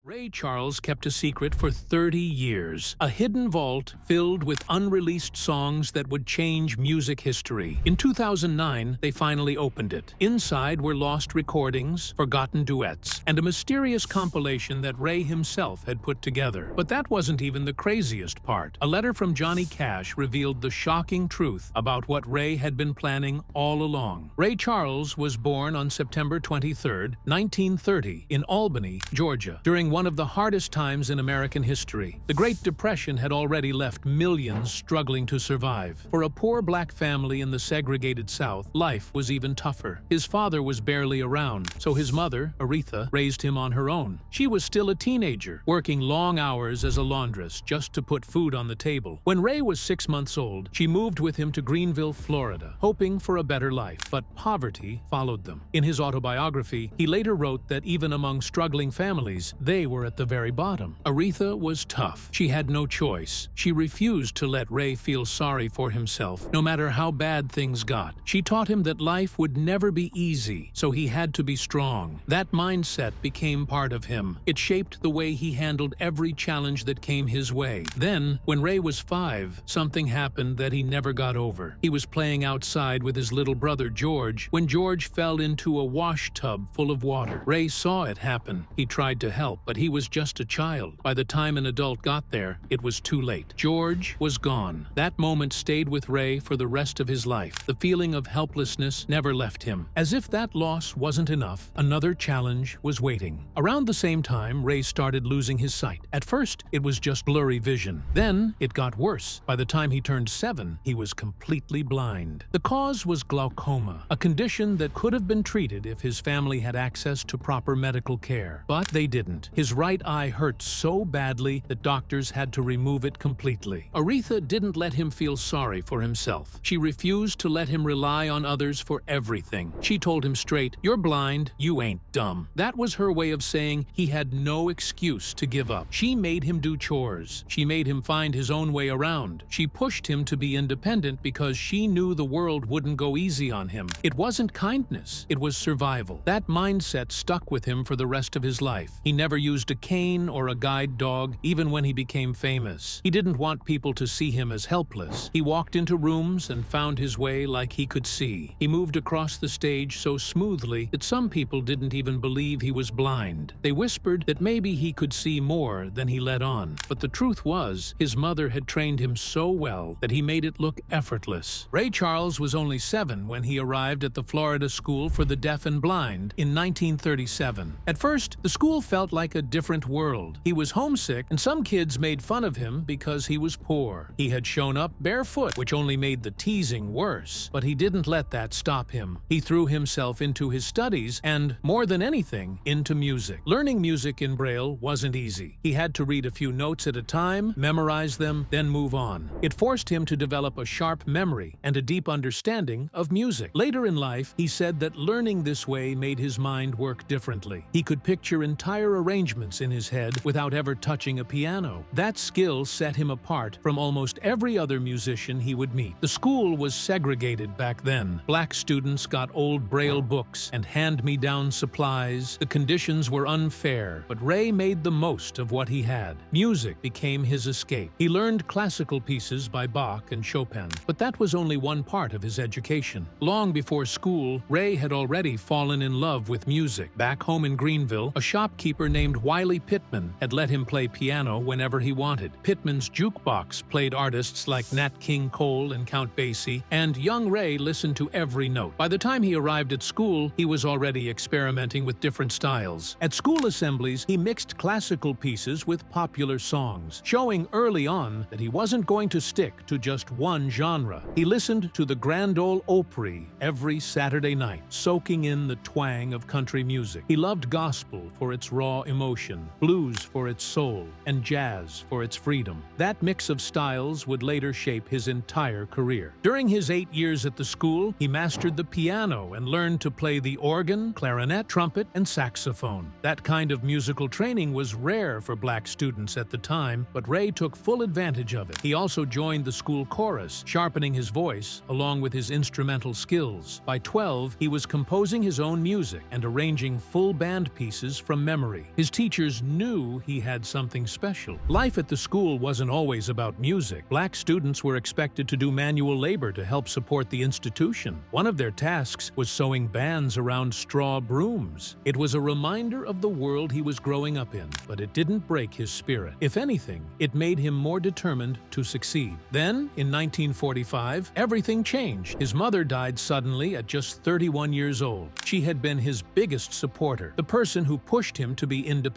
Ray Charles kept a secret for 30 years, a hidden vault filled with unreleased songs that would change music history. In 2009, they finally opened it. Inside were lost recordings, forgotten duets, and a mysterious compilation that Ray himself had put together. But that wasn't even the craziest part. A letter from Johnny Cash revealed the shocking truth about what Ray had been planning all along. Ray Charles was born on September 23, 1930, in Albany, Georgia, during one of the hardest times in American history. The Great Depression had already left millions struggling to survive. For a poor black family in the segregated South, life was even tougher. His father was barely around, so his mother, Aretha, raised him on her own. She was still a teenager, working long hours as a laundress just to put food on the table. When Ray was 6 months old, she moved with him to Greenville, Florida, hoping for a better life, but poverty followed them. In his autobiography, he later wrote that even among struggling families, they were at the very bottom. Aretha was tough. She had no choice. She refused to let Ray feel sorry for himself, no matter how bad things got. She taught him that life would never be easy, so he had to be strong. That mindset became part of him. It shaped the way he handled every challenge that came his way. Then, when Ray was 5, something happened that he never got over. He was playing outside with his little brother George when George fell into a wash tub full of water. Ray saw it happen. He tried to help, but he was just a child. By the time an adult got there, it was too late. George was gone. That moment stayed with Ray for the rest of his life. The feeling of helplessness never left him. As if that loss wasn't enough, another challenge was waiting. Around the same time, Ray started losing his sight. At first, it was just blurry vision. Then, it got worse. By the time he turned 7, he was completely blind. The cause was glaucoma, a condition that could have been treated if his family had access to proper medical care. But they didn't. His right eye hurt so badly that doctors had to remove it completely. Aretha didn't let him feel sorry for himself. She refused to let him rely on others for everything. She told him straight, "You're blind, you ain't dumb." That was her way of saying he had no excuse to give up. She made him do chores. She made him find his own way around. She pushed him to be independent because she knew the world wouldn't go easy on him. It wasn't kindness, it was survival. That mindset stuck with him for the rest of his life. He never used a cane or a guide dog, even when he became famous. He didn't want people to see him as helpless. He walked into rooms and found his way like he could see. He moved across the stage so smoothly that some people didn't even believe he was blind. They whispered that maybe he could see more than he let on. But the truth was, his mother had trained him so well that he made it look effortless. Ray Charles was only 7 when he arrived at the Florida School for the Deaf and Blind in 1937. At first, the school felt like a different world. He was homesick, and some kids made fun of him because he was poor. He had shown up barefoot, which only made the teasing worse. But he didn't let that stop him. He threw himself into his studies and, more than anything, into music. Learning music in Braille wasn't easy. He had to read a few notes at a time, memorize them, then move on. It forced him to develop a sharp memory and a deep understanding of music. Later in life, he said that learning this way made his mind work differently. He could picture entire arrangements in his head without ever touching a piano. That skill set him apart from almost every other musician he would meet. The school was segregated back then. Black students got old Braille books and hand-me-down supplies. The conditions were unfair, but Ray made the most of what he had. Music became his escape. He learned classical pieces by Bach and Chopin, but that was only one part of his education. Long before school, Ray had already fallen in love with music. Back home in Greenville, a shopkeeper named Wiley Pittman had let him play piano whenever he wanted. Pittman's jukebox played artists like Nat King Cole and Count Basie, and young Ray listened to every note. By the time he arrived at school, he was already experimenting with different styles. At school assemblies, he mixed classical pieces with popular songs, showing early on that he wasn't going to stick to just one genre. He listened to the Grand Ole Opry every Saturday night, soaking in the twang of country music. He loved gospel for its raw emotion, blues for its soul, and jazz for its freedom. That mix of styles would later shape his entire career. During his 8 years at the school, he mastered the piano and learned to play the organ, clarinet, trumpet, and saxophone. That kind of musical training was rare for black students at the time, but Ray took full advantage of it. He also joined the school chorus, sharpening his voice along with his instrumental skills. By 12, he was composing his own music and arranging full band pieces from memory. His teachers knew he had something special. Life at the school wasn't always about music. Black students were expected to do manual labor to help support the institution. One of their tasks was sewing bands around straw brooms. It was a reminder of the world he was growing up in, but it didn't break his spirit. If anything, it made him more determined to succeed. Then, in 1945, everything changed. His mother died suddenly at just 31 years old. She had been his biggest supporter, the person who pushed him to be independent.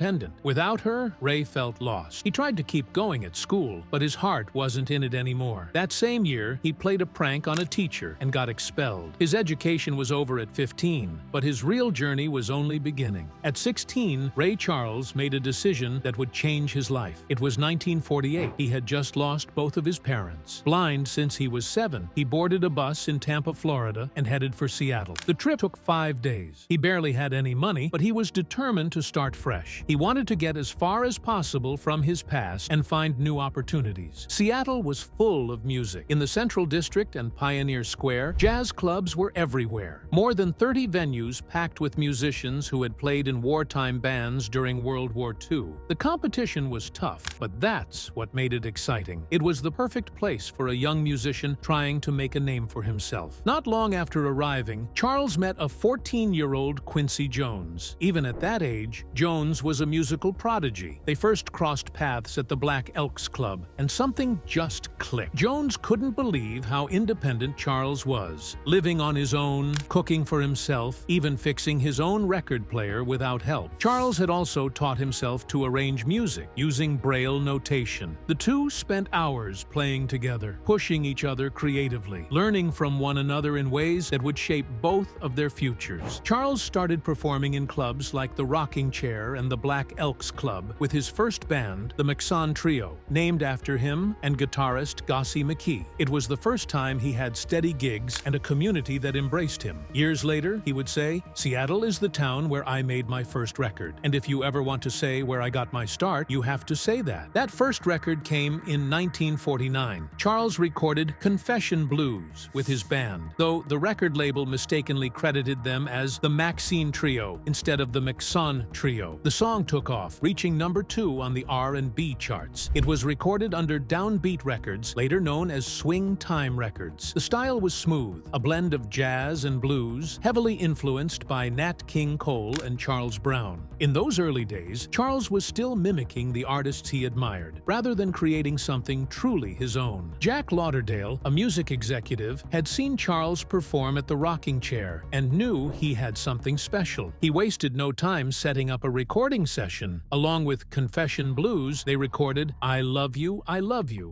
Without her, Ray felt lost. He tried to keep going at school, but his heart wasn't in it anymore. That same year, he played a prank on a teacher and got expelled. His education was over at 15, but his real journey was only beginning. At 16, Ray Charles made a decision that would change his life. It was 1948. He had just lost both of his parents. Blind since he was 7, he boarded a bus in Tampa, Florida, and headed for Seattle. The trip took 5 days. He barely had any money, but he was determined to start fresh. He wanted to get as far as possible from his past and find new opportunities. Seattle was full of music. In the Central District and Pioneer Square, jazz clubs were everywhere. More than 30 venues packed with musicians who had played in wartime bands during World War II. The competition was tough, but that's what made it exciting. It was the perfect place for a young musician trying to make a name for himself. Not long after arriving, Charles met a 14-year-old Quincy Jones. Even at that age, Jones was a musical prodigy. They first crossed paths at the Black Elks Club, and something just clicked. Jones couldn't believe how independent Charles was, living on his own, cooking for himself, even fixing his own record player without help. Charles had also taught himself to arrange music using Braille notation. The two spent hours playing together, pushing each other creatively, learning from one another in ways that would shape both of their futures. Charles started performing in clubs like the Rocking Chair and the Black Elks Club with his first band, the McSon Trio, named after him and guitarist Gossie McKee. It was the first time he had steady gigs and a community that embraced him. Years later, he would say, "Seattle is the town where I made my first record. And if you ever want to say where I got my start, you have to say that." That first record came in 1949. Charles recorded Confession Blues with his band, though the record label mistakenly credited them as the Maxine Trio instead of the McSon Trio. The song took off, reaching number 2 on the R&B charts. It was recorded under Downbeat Records, later known as Swing Time Records. The style was smooth, a blend of jazz and blues, heavily influenced by Nat King Cole and Charles Brown. In those early days, Charles was still mimicking the artists he admired, rather than creating something truly his own. Jack Lauderdale, a music executive, had seen Charles perform at the Rocking Chair and knew he had something special. He wasted no time setting up a recording session. Along with Confession Blues, they recorded I Love You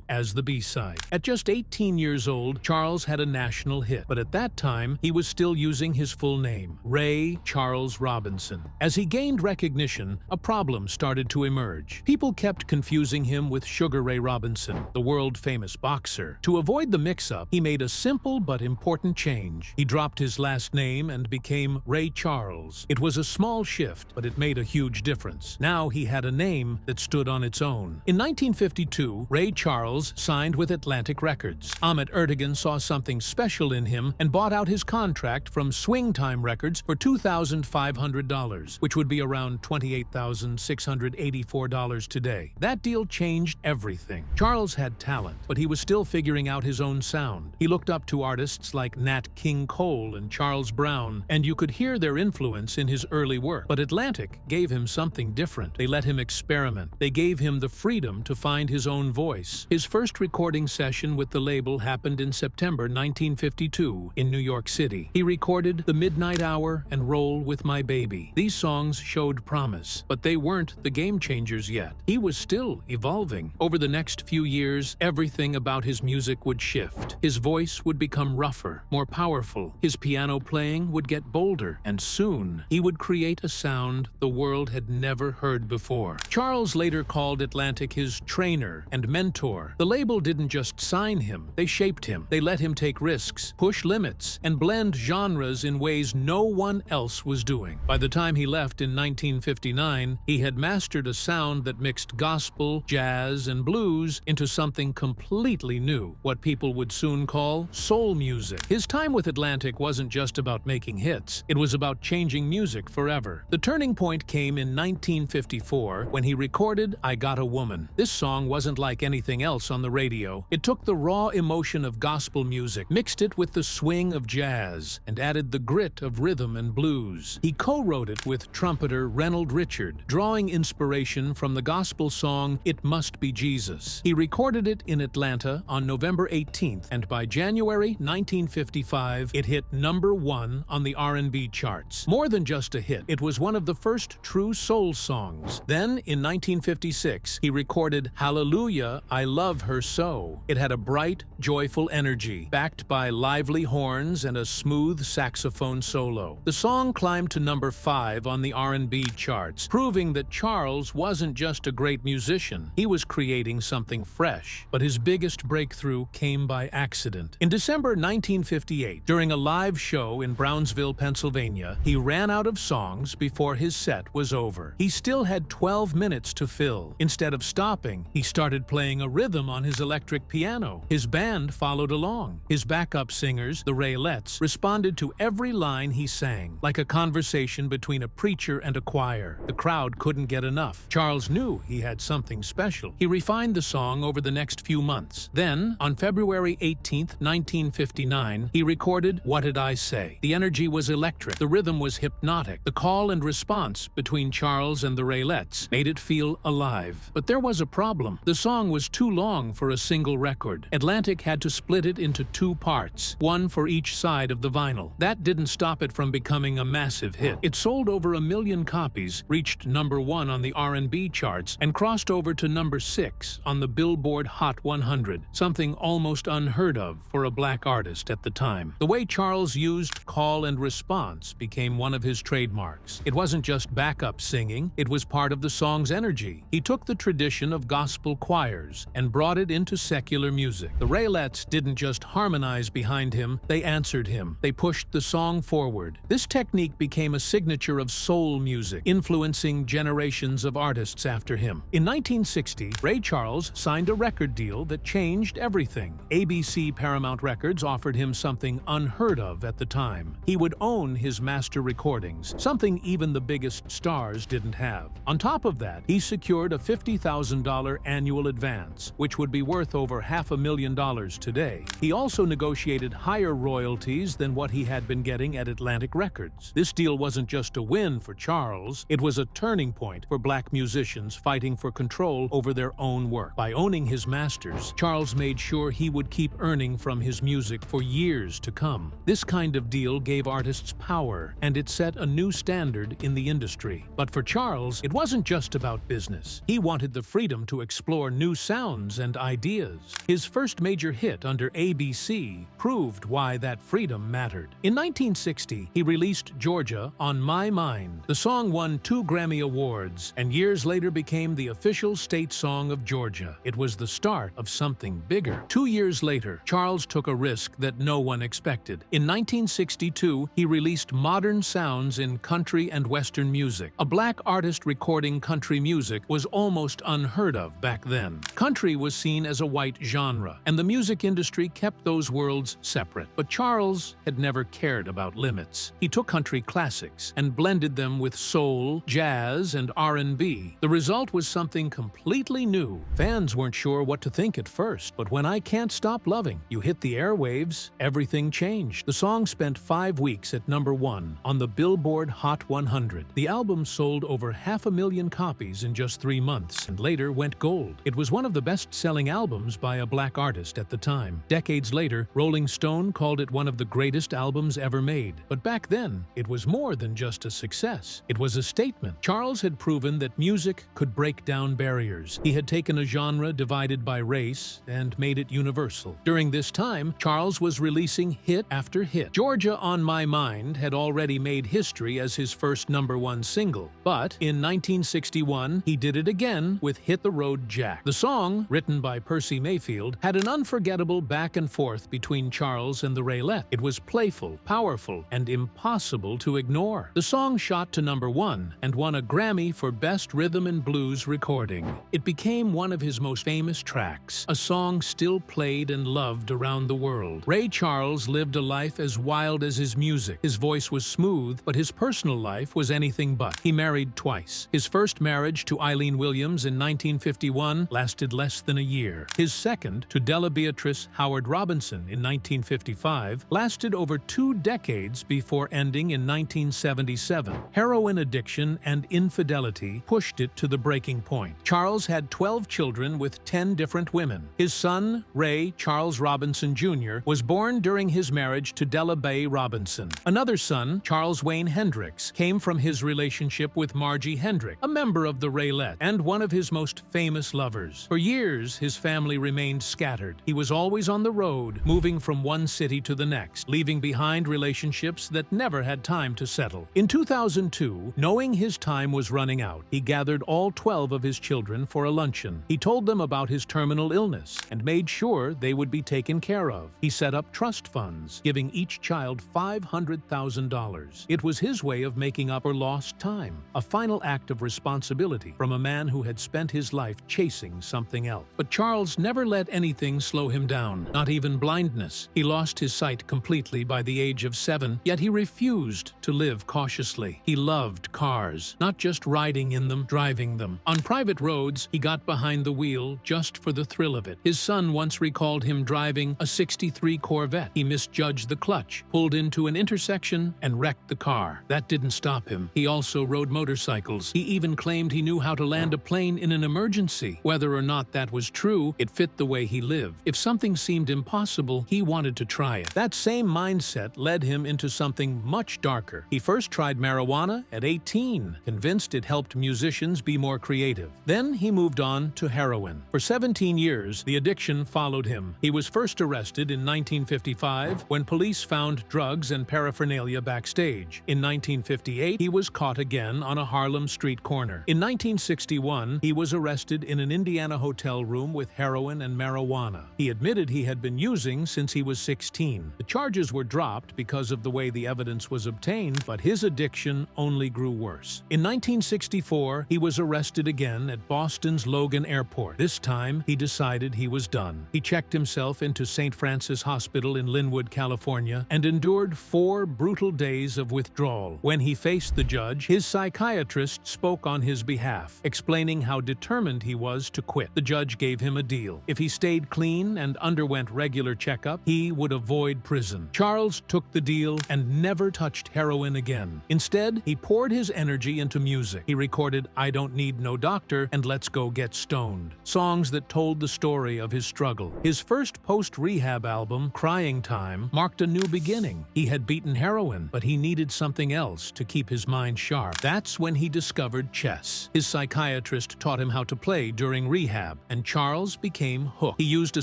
as the B-side. At just 18 years old, Charles had a national hit, but at that time, he was still using his full name, Ray Charles Robinson. As he gained recognition, a problem started to emerge. People kept confusing him with Sugar Ray Robinson, the world-famous boxer. To avoid the mix-up, he made a simple but important change. He dropped his last name and became Ray Charles. It was a small shift, but it made a huge difference. Now he had a name that stood on its own. In 1952, Ray Charles signed with Atlantic Records. Ahmet Ertegun saw something special in him and bought out his contract from Swing Time Records for $2,500, which would be around $28,684 today. That deal changed everything. Charles had talent, but he was still figuring out his own sound. He looked up to artists like Nat King Cole and Charles Brown, and you could hear their influence in his early work. But Atlantic gave him something different. They let him experiment. They gave him the freedom to find his own voice. His first recording session with the label happened in September 1952 in New York City. He recorded The Midnight Hour and Roll With My Baby. These songs showed promise, but they weren't the game changers yet. He was still evolving. Over the next few years, everything about his music would shift. His voice would become rougher, more powerful. His piano playing would get bolder, and soon he would create a sound the world had never heard before. Charles later called Atlantic his trainer and mentor. The label didn't just sign him, they shaped him. They let him take risks, push limits, and blend genres in ways no one else was doing. By the time he left in 1959, he had mastered a sound that mixed gospel, jazz, and blues into something completely new, what people would soon call soul music. His time with Atlantic wasn't just about making hits, it was about changing music forever. The turning point came in 1954 when he recorded I Got a Woman. This song wasn't like anything else on the radio. It took the raw emotion of gospel music, mixed it with the swing of jazz, and added the grit of rhythm and blues. He co-wrote it with trumpeter Reynold Richard, drawing inspiration from the gospel song It Must Be Jesus. He recorded it in Atlanta on November 18th, and by January 1955, it hit #1 on the R&B charts. More than just a hit, it was one of the first true soul songs. Then, in 1956, he recorded Hallelujah, I Love Her So. It had a bright, joyful energy, backed by lively horns and a smooth saxophone solo. The song climbed to #5 on the R&B charts, proving that Charles wasn't just a great musician, he was creating something fresh. But his biggest breakthrough came by accident. In December 1958, during a live show in Brownsville, Pennsylvania, he ran out of songs before his set was over. He still had 12 minutes to fill. Instead of stopping, he started playing a rhythm on his electric piano. His band followed along. His backup singers, the Raylettes, responded to every line he sang, like a conversation between a preacher and a choir. The crowd couldn't get enough. Charles knew he had something special. He refined the song over the next few months. Then, on February 18, 1959, he recorded What Did I Say? The energy was electric. The rhythm was hypnotic. The call and response between Charles and the Raylettes made it feel alive. But there was a problem. The song was too long for a single record. Atlantic had to split it into 2 parts, one for each side of the vinyl. That didn't stop it from becoming a massive hit. It sold over 1 million copies, reached #1 on the R&B charts, and crossed over to #6 on the Billboard Hot 100, something almost unheard of for a black artist at the time. The way Charles used call and response became one of his trademarks. It wasn't just backup singing, it was part of the song's energy. He took the tradition of gospel choirs and brought it into secular music. The Raylettes didn't just harmonize behind him, they answered him. They pushed the song forward. This technique became a signature of soul music, influencing generations of artists after him. In 1960, Ray Charles signed a record deal that changed everything. ABC Paramount Records offered him something unheard of at the time. He would own his master recordings, something even the biggest stars didn't have. On top of that, he secured a $50,000 annual advance, which would be worth over $500,000 today. He also negotiated higher royalties than what he had been getting at Atlantic Records. This deal wasn't just a win for Charles, it was a turning point for black musicians fighting for control over their own work. By owning his masters, Charles made sure he would keep earning from his music for years to come. This kind of deal gave artists power, and it set a new standard in the industry. But for Charles, it wasn't just about business. He wanted the freedom to explore new sounds and ideas. His first major hit under ABC proved why that freedom mattered. In 1960, he released Georgia on My Mind. The song won 2 Grammy Awards, and years later became the official state song of Georgia. It was the start of something bigger. 2 years later, Charles took a risk that no one expected. In 1962, he released Modern Sounds in Country and Western Music. A black artist recording country music was almost unheard of back then. Country was seen as a white genre, and the music industry kept those worlds separate. But Charles had never cared about limits. He took country classics and blended them with soul, jazz, and R&B. The result was something completely new. Fans weren't sure what to think at first, but when I Can't Stop Loving You hit the airwaves, everything changed. The song spent 5 weeks at #1 on the Billboard Hot 100. The album sold over 500,000 copies in just 3 months and later went gold. It was one of the best-selling albums by a black artist at the time. Decades later, Rolling Stone called it one of the greatest albums ever made. But back then, it was more than just a success. It was a statement. Charles had proven that music could break down barriers. He had taken a genre divided by race and made it universal. During this time, Charles was releasing hit after hit. Georgia on My Mind had already made history as his first #1 single. But in 1961, he did it again with Hit the Road Jack. The song, written by Percy Mayfield, had an unforgettable back and forth between Charles and the Raylettes. It was playful, powerful, and impossible to ignore. The song shot to #1 and won a Grammy for Best Rhythm and Blues Recording. It became one of his most famous tracks, a song still played and loved around the world. Ray Charles lived a life as wild as his music. His voice was smooth, but his personal life was anything but. He married married twice. His first marriage to Eileen Williams in 1951 lasted less than a year. His second, to Della Beatrice Howard Robinson in 1955, lasted over 2 decades before ending in 1977. Heroin addiction and infidelity pushed it to the breaking point. Charles had 12 children with 10 different women. His son, Ray Charles Robinson Jr., was born during his marriage to Della Bay Robinson. Another son, Charles Wayne Hendricks, came from his relationship with Margie Hendrick, a member of the Raylettes and one of his most famous lovers. For years, his family remained scattered. He was always on the road, moving from one city to the next, leaving behind relationships that never had time to settle. In 2002, knowing his time was running out, he gathered all 12 of his children for a luncheon. He told them about his terminal illness and made sure they would be taken care of. He set up trust funds, giving each child $500,000. It was his way of making up for lost time, a final act of responsibility from a man who had spent his life chasing something else. But Charles never let anything slow him down, not even blindness. He lost his sight completely by the age of 7, yet he refused to live cautiously. He loved cars, not just riding in them, driving them. On private roads, he got behind the wheel just for the thrill of it. His son once recalled him driving a '63 Corvette. He misjudged the clutch, pulled into an intersection, and wrecked the car. That didn't stop him. He also rode motorcycles. He even claimed he knew how to land a plane in an emergency. Whether or not that was true, it fit the way he lived. If something seemed impossible, he wanted to try it. That same mindset led him into something much darker. He first tried marijuana at 18, convinced it helped musicians be more creative. Then he moved on to heroin. For 17 years, the addiction followed him. He was first arrested in 1955 when police found drugs and paraphernalia backstage. In 1958, he was caught again on a Harlem street corner. In 1961, he was arrested in an Indiana hotel room with heroin and marijuana. He admitted he had been using since he was 16. The charges were dropped because of the way the evidence was obtained, but his addiction only grew worse. In 1964, he was arrested again at Boston's Logan Airport. This time, he decided he was done. He checked himself into St. Francis Hospital in Linwood, California, and endured 4 brutal days of withdrawal. When he faced the judge, his psychiatrist spoke on his behalf, explaining how determined he was to quit. The judge gave him a deal. If he stayed clean and underwent regular checkup, he would avoid prison. Charles took the deal and never touched heroin again. Instead, he poured his energy into music. He recorded I Don't Need No Doctor and Let's Go Get Stoned, songs that told the story of his struggle. His first post-rehab album, Crying Time, marked a new beginning. He had beaten heroin, but he needed something else to keep his mind sharp. That's when he discovered chess. His psychiatrist taught him how to play during rehab, and Charles became hooked. He used a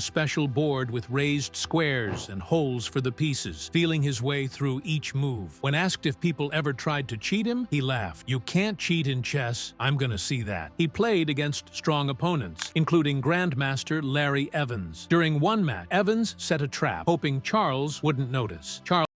special board with raised squares and holes for the pieces, feeling his way through each move. When asked if people ever tried to cheat him, he laughed. "You can't cheat in chess. I'm gonna see that." He played against strong opponents, including Grandmaster Larry Evans. During one match, Evans set a trap, hoping Charles wouldn't notice. Charles